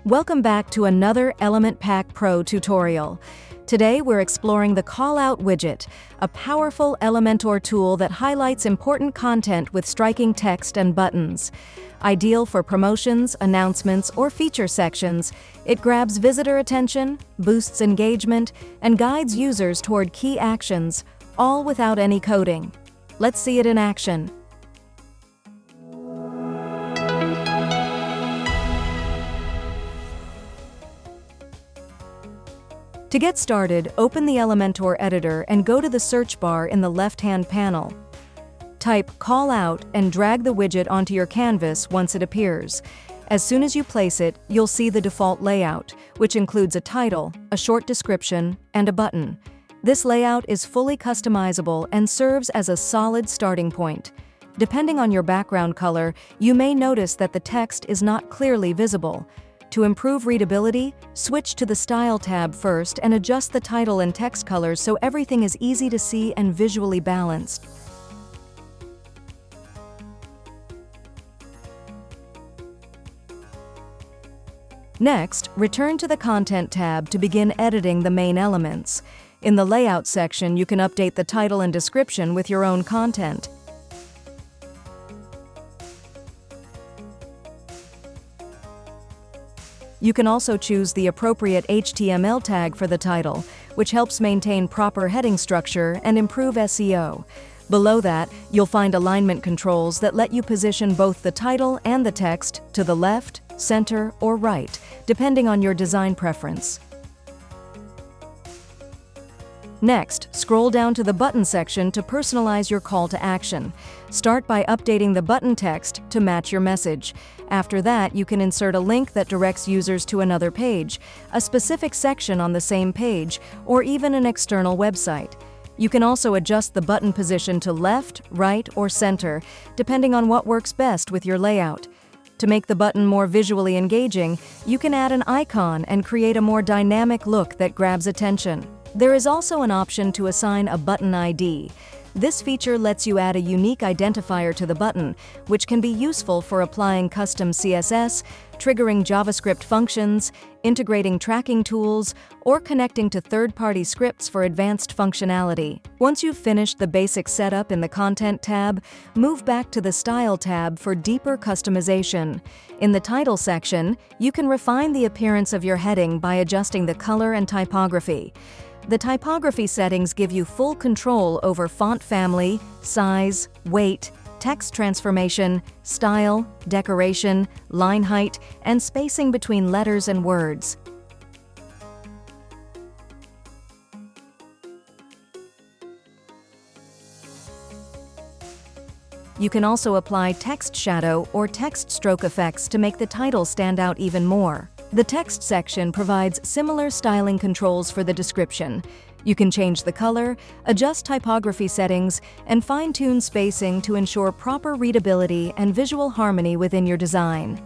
Welcome back to another Element Pack Pro tutorial. Today we're exploring the Callout widget, a powerful Elementor tool that highlights important content with striking text and buttons. Ideal for promotions, announcements, or feature sections, it grabs visitor attention, boosts engagement, and guides users toward key actions, all without any coding. Let's see it in action. To get started, open the Elementor editor and go to the search bar in the left-hand panel. Type Callout and drag the widget onto your canvas once it appears. As soon as you place it, you'll see the default layout, which includes a title, a short description, and a button. This layout is fully customizable and serves as a solid starting point. Depending on your background color, you may notice that the text is not clearly visible. To improve readability, switch to the Style tab first and adjust the title and text colors so everything is easy to see and visually balanced. Next, return to the Content tab to begin editing the main elements. In the Layout section, you can update the title and description with your own content. You can also choose the appropriate HTML tag for the title, which helps maintain proper heading structure and improve SEO. Below that, you'll find alignment controls that let you position both the title and the text to the left, center, or right, depending on your design preference. Next, scroll down to the button section to personalize your call to action. Start by updating the button text to match your message. After that, you can insert a link that directs users to another page, a specific section on the same page, or even an external website. You can also adjust the button position to left, right, or center, depending on what works best with your layout. To make the button more visually engaging, you can add an icon and create a more dynamic look that grabs attention. There is also an option to assign a button ID. This feature lets you add a unique identifier to the button, which can be useful for applying custom CSS, triggering JavaScript functions, integrating tracking tools, or connecting to third-party scripts for advanced functionality. Once you've finished the basic setup in the Content tab, move back to the Style tab for deeper customization. In the Title section, you can refine the appearance of your heading by adjusting the color and typography. The typography settings give you full control over font family, size, weight, text transformation, style, decoration, line height, and spacing between letters and words. You can also apply text shadow or text stroke effects to make the title stand out even more. The text section provides similar styling controls for the description. You can change the color, adjust typography settings, and fine-tune spacing to ensure proper readability and visual harmony within your design.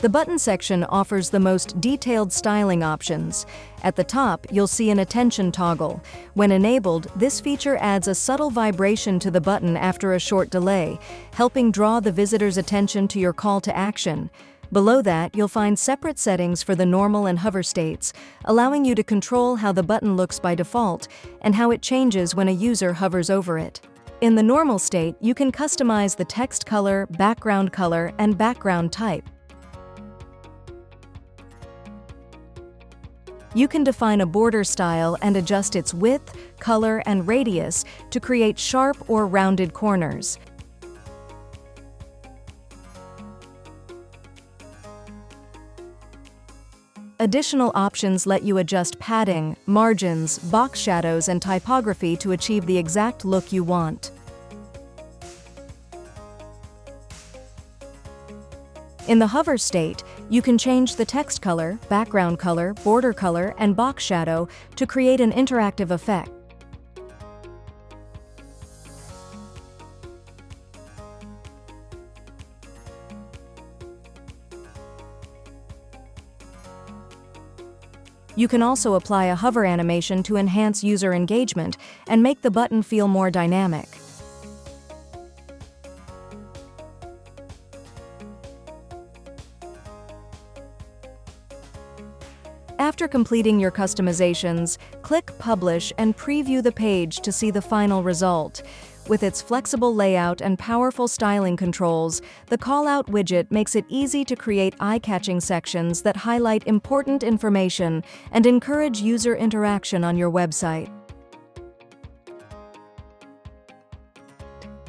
The button section offers the most detailed styling options. At the top, you'll see an attention toggle. When enabled, this feature adds a subtle vibration to the button after a short delay, helping draw the visitor's attention to your call to action. Below that, you'll find separate settings for the normal and hover states, allowing you to control how the button looks by default and how it changes when a user hovers over it. In the normal state, you can customize the text color, and background type. You can define a border style and adjust its width, color, and radius to create sharp or rounded corners. Additional options let you adjust padding, margins, box shadows, and typography to achieve the exact look you want. In the hover state, you can change the text color, background color, border color, and box shadow to create an interactive effect. You can also apply a hover animation to enhance user engagement and make the button feel more dynamic. After completing your customizations, click Publish and preview the page to see the final result. With its flexible layout and powerful styling controls, the Callout widget makes it easy to create eye-catching sections that highlight important information and encourage user interaction on your website.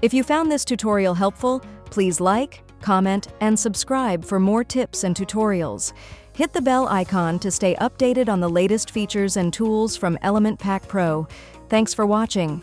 If you found this tutorial helpful, please like, comment, and subscribe for more tips and tutorials. Hit the bell icon to stay updated on the latest features and tools from Element Pack Pro. Thanks for watching.